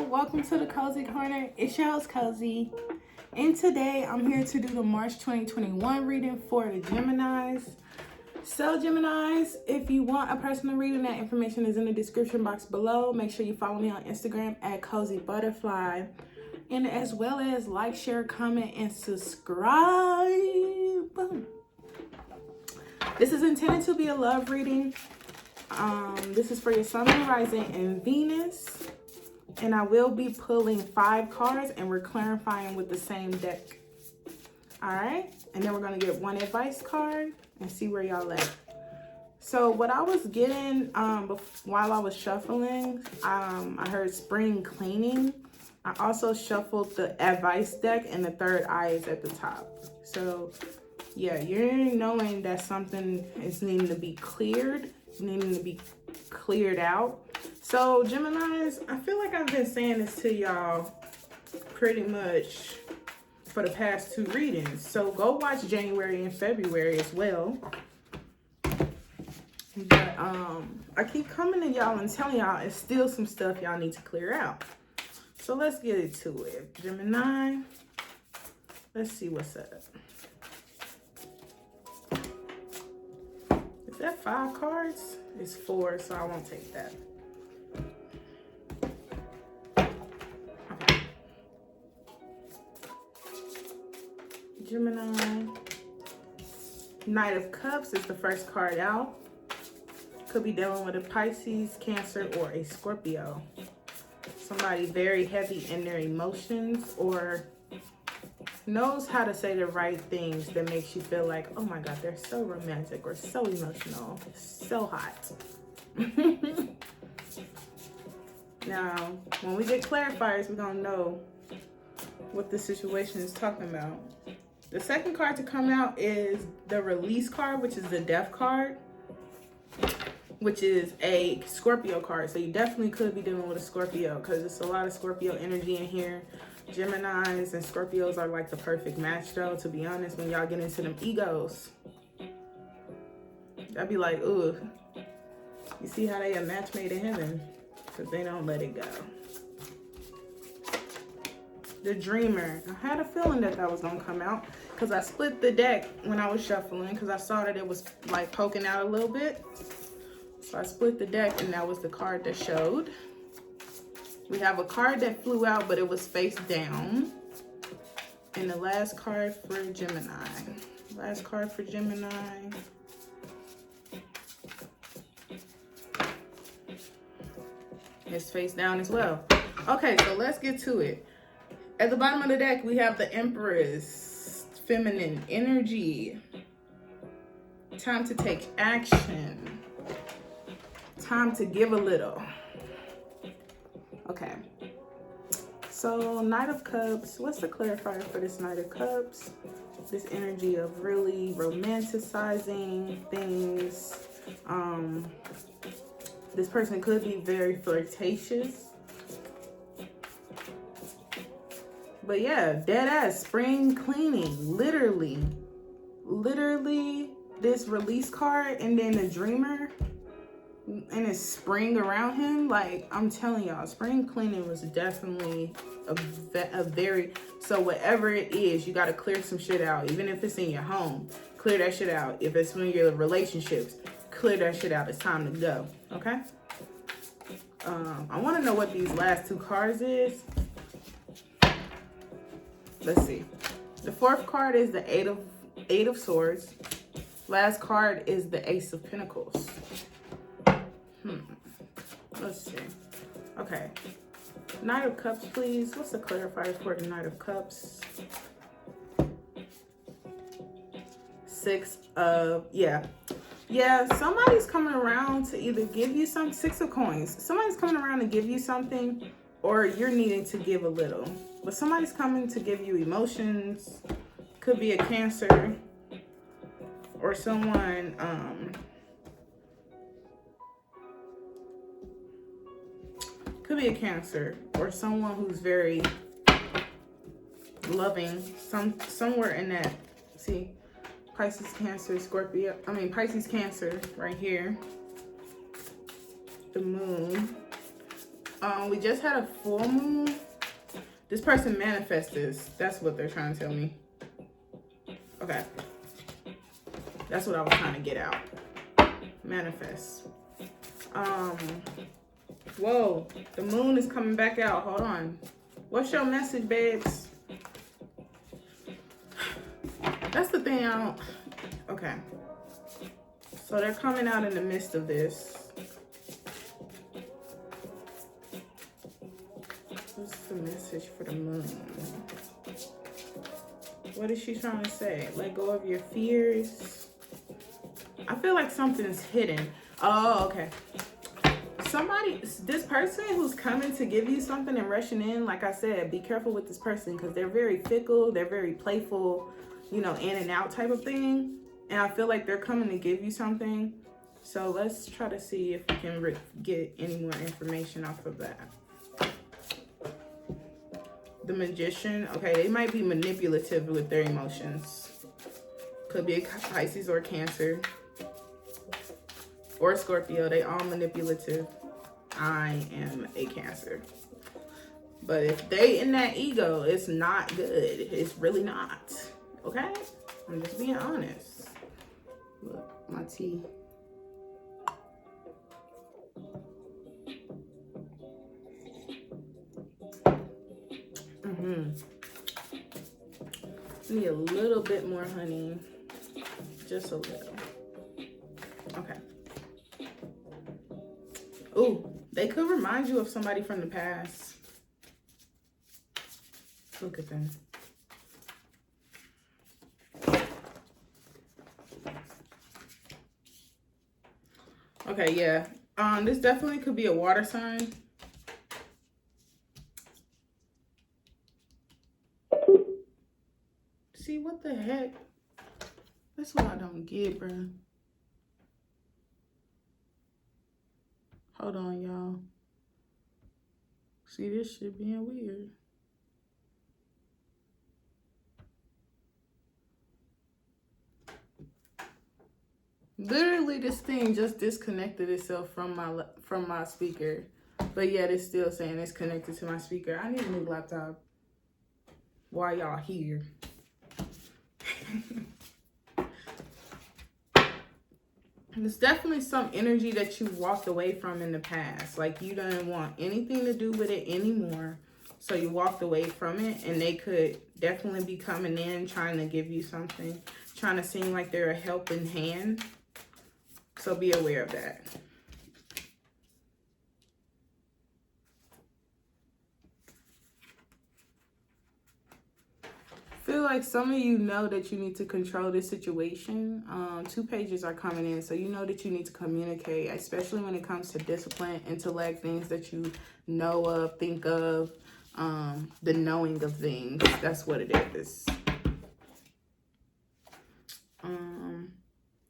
welcome to the Cozy Corner. It's your host Cozy, and today I'm here to do the March 2021 reading for the Geminis. So Geminis, if you want a personal reading, that information is in the description box below. Make sure you follow me on Instagram at Cozy Butterfly, and as well as like, share, comment, and subscribe. This is intended to be a love reading. This is for your Sun, Moon, Rising, and Venus. And I will be pulling 5 cards and we're clarifying with the same deck. All right. And then we're going to get one advice card and see where y'all at. So what I was getting while I was shuffling, I heard spring cleaning. I also shuffled the advice deck and the third eye is at the top. So yeah, you're knowing that something is needing to be cleared, needing to be cleared out. So Geminis, I feel like I've been saying this to y'all pretty much for the past 2 readings. So go watch January and February as well. But I keep coming to y'all and telling y'all it's still some stuff y'all need to clear out. So let's get into it. Gemini, let's see what's up. Is that 5 cards? It's 4, so I won't take that. Okay. Gemini, Knight of Cups is the first card out. Could be dealing with a Pisces, Cancer, or a Scorpio. Somebody very heavy in their emotions or knows how to say the right things that makes you feel like, oh my God, they're so romantic or so emotional, so hot. Now, when we get clarifiers, we're gonna know what the situation is talking about. The second card to come out is the release card, which is the death card, which is a Scorpio card. So you definitely could be dealing with a Scorpio because there's a lot of Scorpio energy in here. Geminis and Scorpios are like the perfect match though, to be honest, when y'all get into them egos. I'd be like, ooh, you see how they a match made in heaven? Because they don't let it go. The Dreamer. I had a feeling that that was going to come out because I split the deck when I was shuffling because I saw that it was like poking out a little bit. So I split the deck and that was the card that showed. We have a card that flew out, but it was face down. And the last card for Gemini. Last card for Gemini. It's face down as well. Okay, so let's get to it. At the bottom of the deck, we have the Empress. Feminine energy. Time to take action. Time to give a little. Okay, so Knight of Cups, what's the clarifier for this Knight of Cups? This energy of really romanticizing things. This person could be very flirtatious. But yeah, dead ass, spring cleaning, literally this release card and then the Dreamer. And it's spring around him. Like, I'm telling y'all, spring cleaning was definitely a very, so whatever it is, you got to clear some shit out. Even if it's in your home, clear that shit out. If it's in your relationships, clear that shit out. It's time to go. Okay. I want to know what these last 2 cards is. Let's see. The 4th card is the Eight of Swords. Last card is the Ace of Pentacles. Let's see. Okay. Knight of Cups, please. What's the clarifier for the Knight of Cups? 6 of, yeah, somebody's coming around to either give you some 6 of Coins. Somebody's coming around to give you something, or you're needing to give a little. But somebody's coming to give you emotions. Could be a Cancer or someone, could be a Cancer or someone who's very loving. Somewhere in that. See, Pisces, Cancer, Scorpio. I mean Pisces, Cancer right here. The Moon. We just had a full moon. This person manifests this. That's what they're trying to tell me. Okay. That's what I was trying to get out. Manifest. Whoa. The moon is coming back out. Hold on. What's your message, babes? That's the thing I don't... Okay. So they're coming out in the midst of this. What's the message for the moon? What is she trying to say? Let go of your fears. I feel like something's hidden. Oh, okay. This person who's coming to give you something and rushing in, like I said, be careful with this person because they're very fickle. They're very playful, you know, in and out type of thing. And I feel like they're coming to give you something. So let's try to see if we can get any more information off of that. The Magician. Okay, they might be manipulative with their emotions. Could be a Pisces or Cancer. Or Scorpio. They all manipulative. I am a Cancer. But if they in that ego, it's not good. It's really not. Okay? I'm just being honest. Look, my tea. Need a little bit more honey. Just a little. Okay. Ooh, they could remind you of somebody from the past. Look at them. Okay, yeah. This definitely could be a water sign. See, what the heck? That's what I don't get, bro. Hold on, y'all. See, this shit being weird. Literally, this thing just disconnected itself from my speaker. But yet it's still saying it's connected to my speaker. I need a new laptop. While y'all here. There's definitely some energy that you walked away from in the past. Like you didn't want anything to do with it anymore. So you walked away from it, and they could definitely be coming in trying to give you something. Trying to seem like they're a helping hand. So be aware of that. I feel like some of you know that you need to control this situation. 2 pages are coming in, so you know that you need to communicate, especially when it comes to discipline, intellect, things that you know of, think of, the knowing of things. That's what it is.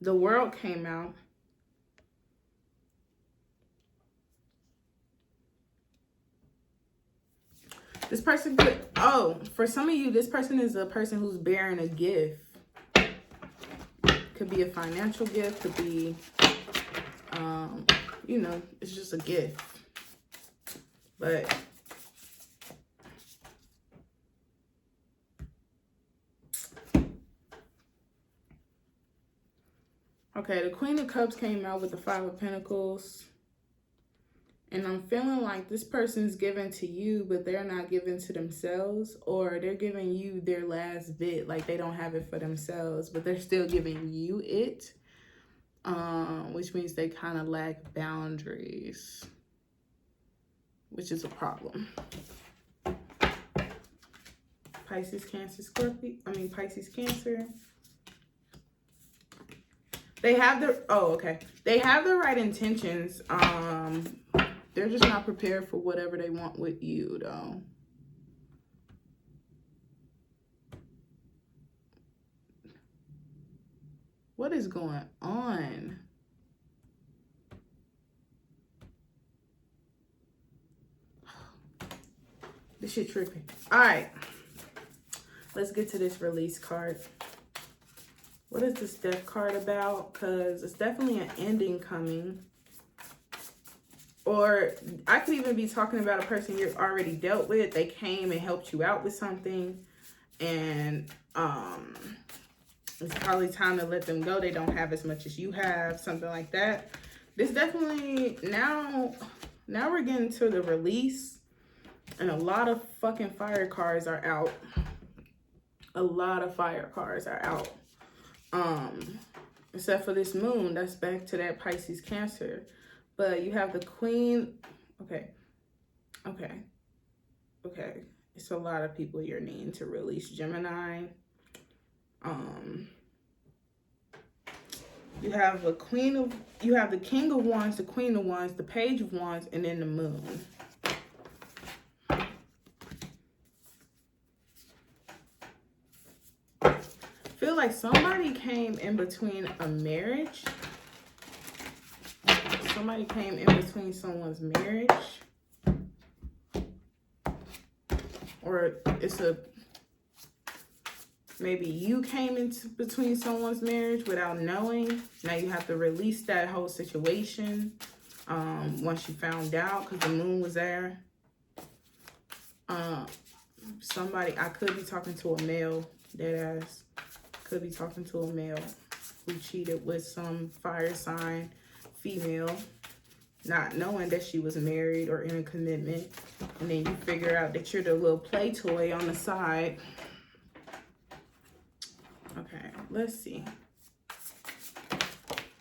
The World came out. This person could, for some of you, this person is a person who's bearing a gift. Could be a financial gift, could be, you know, it's just a gift. But okay, the Queen of Cups came out with the 5 of Pentacles. And I'm feeling like this person's giving to you, but they're not giving to themselves, or they're giving you their last bit, like they don't have it for themselves, but they're still giving you it, which means they kind of lack boundaries, which is a problem. Pisces, Cancer, Scorpio. Pisces, Cancer. They have the, they have the right intentions. They're just not prepared for whatever they want with you, though. What is going on? This shit tripping. All right. Let's get to this release card. What is this Death card about? Because it's definitely an ending coming. Or I could even be talking about a person you've already dealt with. They came and helped you out with something, and it's probably time to let them go. They don't have as much as you have, something like that. This definitely, now we're getting to the release, and a lot of fucking fire cards are out. A lot of fire cards are out. Except for this moon, that's back to that Pisces Cancer. But you have the Queen. Okay. It's a lot of people you're needing to release, Gemini. You have the King of Wands, the Queen of Wands, the Page of Wands, and then the Moon. Feel like somebody came in between a marriage. Somebody came in between someone's marriage. Or maybe you came into between someone's marriage without knowing. Now you have to release that whole situation once you found out, because the moon was there. Somebody, I could be talking to a male, deadass. Could be talking to a male who cheated with some fire sign female, not knowing that she was married or in a commitment. And then you figure out that you're the little play toy on the side. Okay, let's see.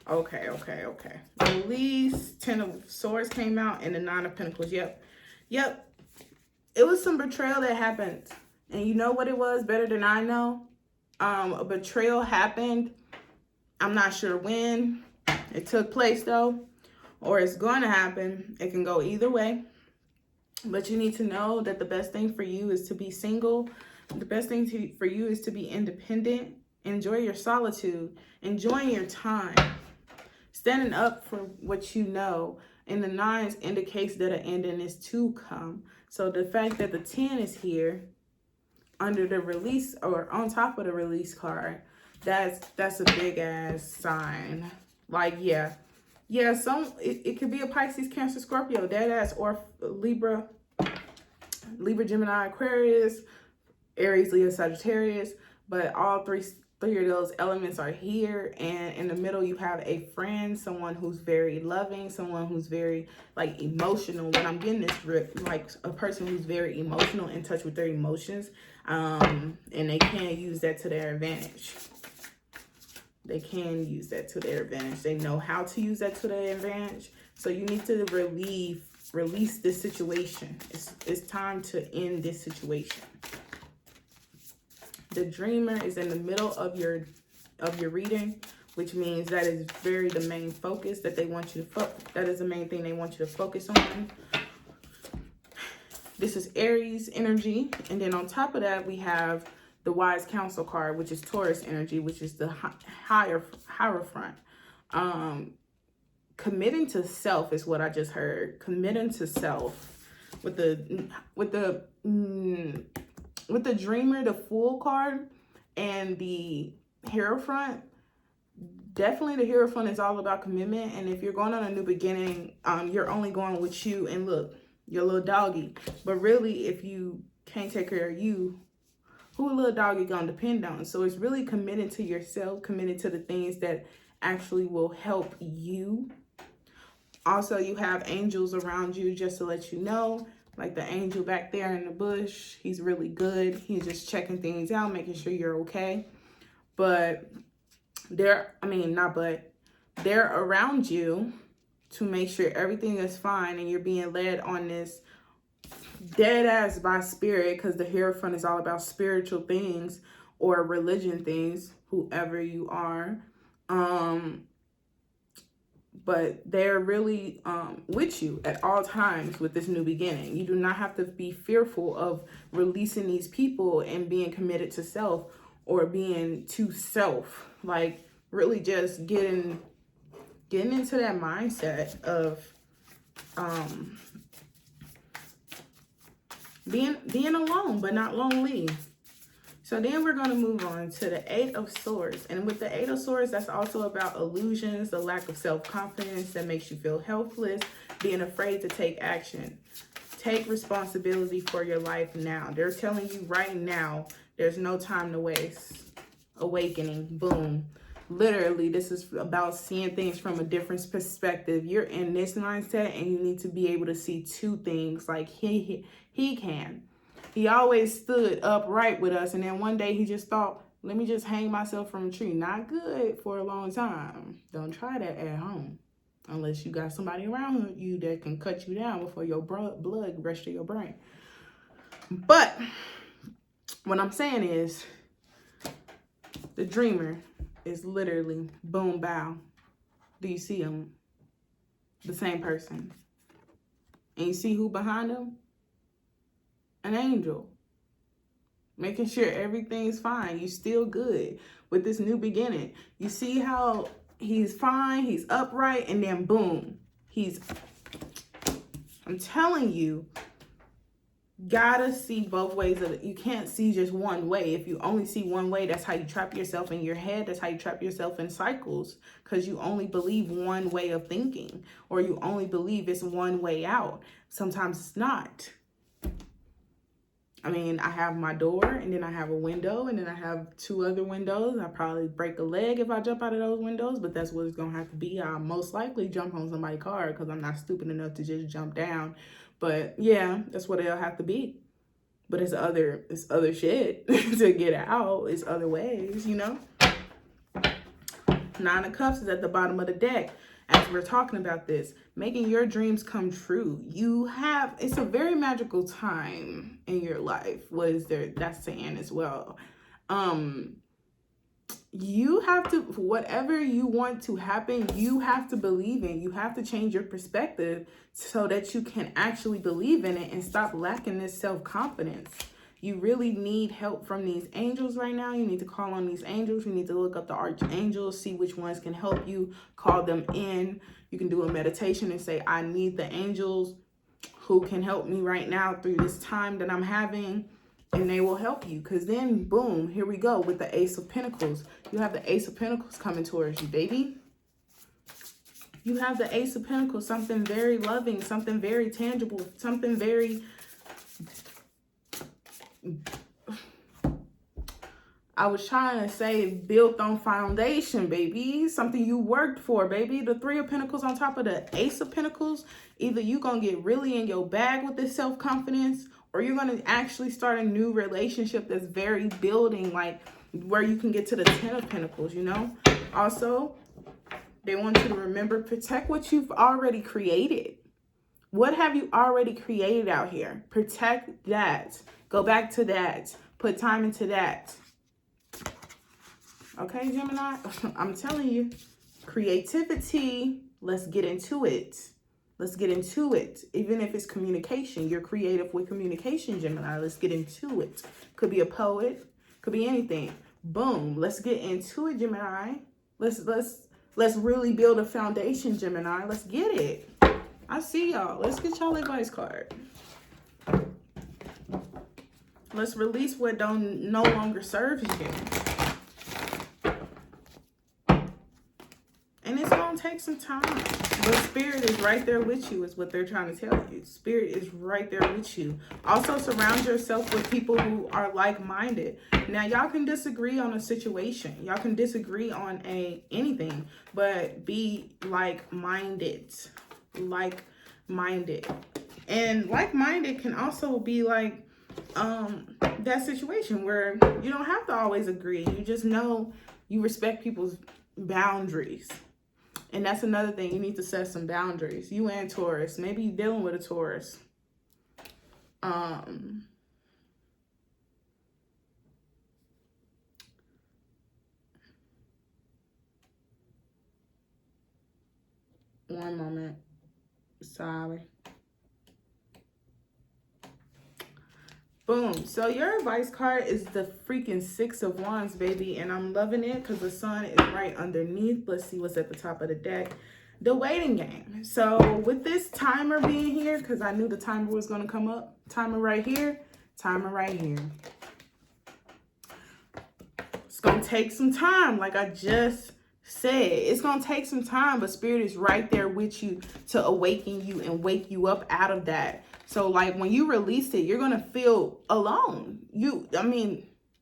Okay. Release, 10 of Swords came out, and the 9 of Pentacles. Yep. It was some betrayal that happened. And you know what it was better than I know? A betrayal happened. I'm not sure when it took place, though, or it's going to happen. It can go either way. But you need to know that the best thing for you is to be single. The best thing for you is to be independent. Enjoy your solitude. Enjoying your time. Standing up for what you know. And the 9s indicates that an ending is to come. So the fact that the 10 is here under the release, or on top of the release card, that's a big ass sign. Like, yeah, it could be a Pisces, Cancer, Scorpio, deadass, or Libra, Gemini, Aquarius, Aries, Leo, Sagittarius. But all three of those elements are here, and in the middle you have a friend, someone who's very loving, someone who's very like emotional. When I'm getting this, like a person who's very emotional, in touch with their emotions, and they can use that to their advantage. They can use that to their advantage. They know how to use that to their advantage. So you need to release this situation. It's time to end this situation. The Dreamer is in the middle of your reading, which means that is the main focus that they want you to that is the main thing they want you to focus on. This is Aries energy, and then on top of that we have the Wise Counsel card, which is Taurus energy, which is the Hierophant. Committing to self is what I just heard. Committing to self with the Dreamer, the Fool card, and the Hierophant. Definitely the Hierophant is all about commitment. And if you're going on a new beginning, you're only going with you and look, your little doggy. But really, if you can't take care of you, who a little doggy gonna depend on? So it's really committed to yourself, committed to the things that actually will help you. Also, you have angels around you, just to let you know. Like the angel back there in the bush, he's really good. He's just checking things out, making sure you're okay. But they're around you to make sure everything is fine, and you're being led on this dead ass by spirit, because the Hierophant is all about spiritual things or religion things, whoever you are. But they're really with you at all times with this new beginning. You do not have to be fearful of releasing these people and being committed to self, or being to self. Like really just getting into that mindset of being alone but not lonely. So then we're going to move on to the Eight of Swords. And with the Eight of Swords, that's also about illusions, the lack of self-confidence that makes you feel helpless, being afraid to take action. Take responsibility for your life now. They're telling you right now, there's no time to waste. Awakening, boom. Literally, this is about seeing things from a different perspective. You're in this mindset and you need to be able to see two things like he can. He always stood upright with us, and then one day he just thought, let me just hang myself from a tree. Not good for a long time. Don't try that at home unless you got somebody around you that can cut you down before your blood rushes to your brain. But what I'm saying is the dreamer is literally boom, bow. Do you see him? The same person. And you see who behind him? An angel. Making sure everything's fine. You still good with this new beginning. You see how he's fine, he's upright, and then boom, I'm telling you, gotta see both ways of it. You can't see just one way. If you only see one way, that's how you trap yourself in your head. That's how you trap yourself in cycles, because you only believe one way of thinking, or you only believe it's one way out. Sometimes it's not. I mean, I have my door, and then I have a window, and then I have two other windows. I probably break a leg if I jump out of those windows, but that's what it's going to have to be. I'll most likely jump on somebody's car because I'm not stupid enough to just jump down. But yeah, that's what it'll have to be. But it's other shit to get out. It's other ways, you know? Nine of Cups is at the bottom of the deck. As we're talking about this, making your dreams come true. It's a very magical time in your life. What is there? That's saying as well. You have to, whatever you want to happen, you have to believe in. You have to change your perspective so that you can actually believe in it and stop lacking this self-confidence. You really need help from these angels right now. You need to call on these angels. You need to look up the archangels, see which ones can help you, call them in. You can do a meditation and say, I need the angels who can help me right now through this time that I'm having, and they will help you. Because then, boom, here we go with the Ace of Pentacles. You have the Ace of Pentacles coming towards you, baby. You have the Ace of Pentacles, something very loving, something very tangible, something very... I was trying to say built on foundation, baby. Something you worked for, baby. The Three of Pentacles on top of the Ace of Pentacles. Either you're going to get really in your bag with this self-confidence, or you're going to actually start a new relationship that's very building, like where you can get to the Ten of Pentacles, you know? Also, they want you to remember, protect what you've already created. What have you already created out here? Protect that. Go back to that. Put time into that. Okay, Gemini? I'm telling you, creativity, let's get into it. Let's get into it. Even if it's communication, you're creative with communication, Gemini. Let's get into it. Could be a poet, could be anything. Boom, let's get into it, Gemini. Let's really build a foundation, Gemini. Let's get it. I see y'all. Let's get y'all advice card. Let's release what no longer serves you. And it's going to take some time. But Spirit is right there with you is what they're trying to tell you. Spirit is right there with you. Also, surround yourself with people who are like-minded. Now, y'all can disagree on a situation. Y'all can disagree on anything. But be like-minded. Like-minded. And like-minded can also be like that situation where you don't have to always agree. You just know you respect people's boundaries. And that's another thing. You need to set some boundaries. You and Taurus. Maybe you're dealing with a Taurus. One moment. Sorry. Boom. So your advice card is the freaking Six of Wands, baby. And I'm loving it because the sun is right underneath. Let's see what's at the top of the deck. The waiting game. So with this timer being here, because I knew the timer was going to come up. Timer right here. Timer right here. It's going to take some time, like I just said. It's going to take some time, but Spirit is right there with you to awaken you and wake you up out of that. So, like, when you release it, you're going to feel alone.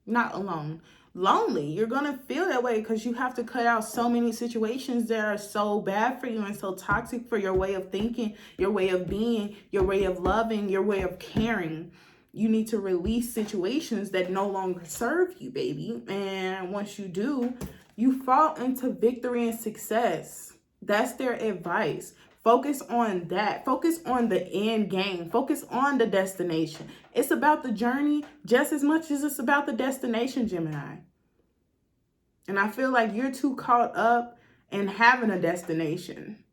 Not alone. Lonely. You're going to feel that way because you have to cut out so many situations that are so bad for you and so toxic for your way of thinking, your way of being, your way of loving, your way of caring. You need to release situations that no longer serve you, baby. And once you do, you fall into victory and success. That's their advice. Focus on that. Focus on the end game. Focus on the destination. It's about the journey just as much as it's about the destination, Gemini. And I feel like you're too caught up in having a destination.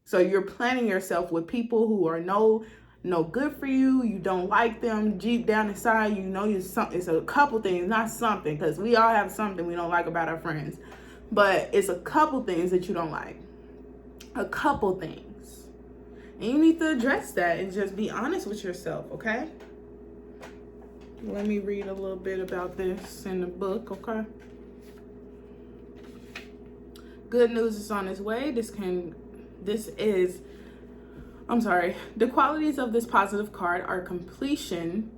So you're planning yourself with people who are no good for you. You don't like them. Deep down inside, you know it's a couple things, not something, because we all have something we don't like about our friends. But it's a couple things that you don't like. A couple things. And you need to address that and just be honest with yourself, okay? Let me read a little bit about this in the book, okay? Good news is on its way. The qualities of this positive card are completion,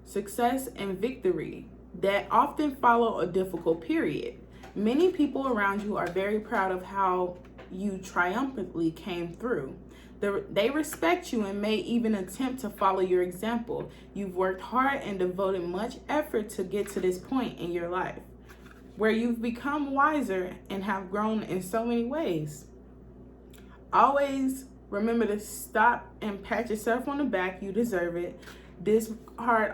success, and victory that often follow a difficult period. Many people around you are very proud of how you triumphantly came through. They respect you and may even attempt to follow your example. You've worked hard and devoted much effort to get to this point in your life, where you've become wiser and have grown in so many ways. Always remember to stop and pat yourself on the back. You deserve it. This card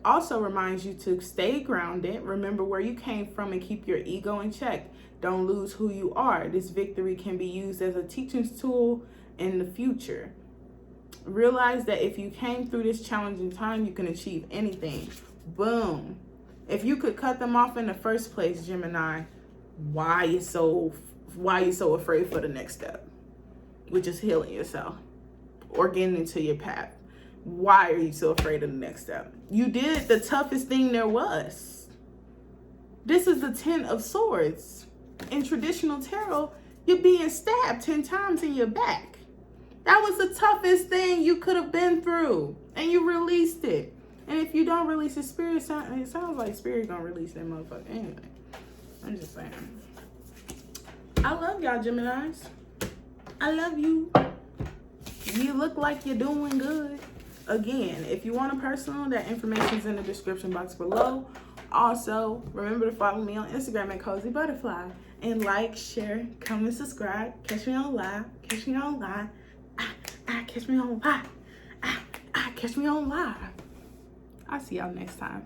also reminds you to stay grounded. Remember where you came from and keep your ego in check. Don't lose who you are. This victory can be used as a teaching tool in the future. Realize that if you came through this challenging time, you can achieve anything. Boom. If you could cut them off in the first place, Gemini, why you so afraid for the next step, which is healing yourself or getting into your path? Why are you so afraid of the next step? You did the toughest thing there was. This is the 10 of Swords. In traditional tarot, you're being stabbed 10 times in your back. That was the toughest thing you could have been through, and you released it. And if you don't release it, it sounds like Spirit gonna release that motherfucker anyway. I'm just saying. I love y'all, Geminis. I love you. You look like you're doing good. Again, if you want a personal, that information is in the description box below. Also, remember to follow me on Instagram at Cozy Butterfly. And like, share, comment, subscribe. Catch me on live. Catch me on live. Catch me on live. Catch me on live. I'll see y'all next time.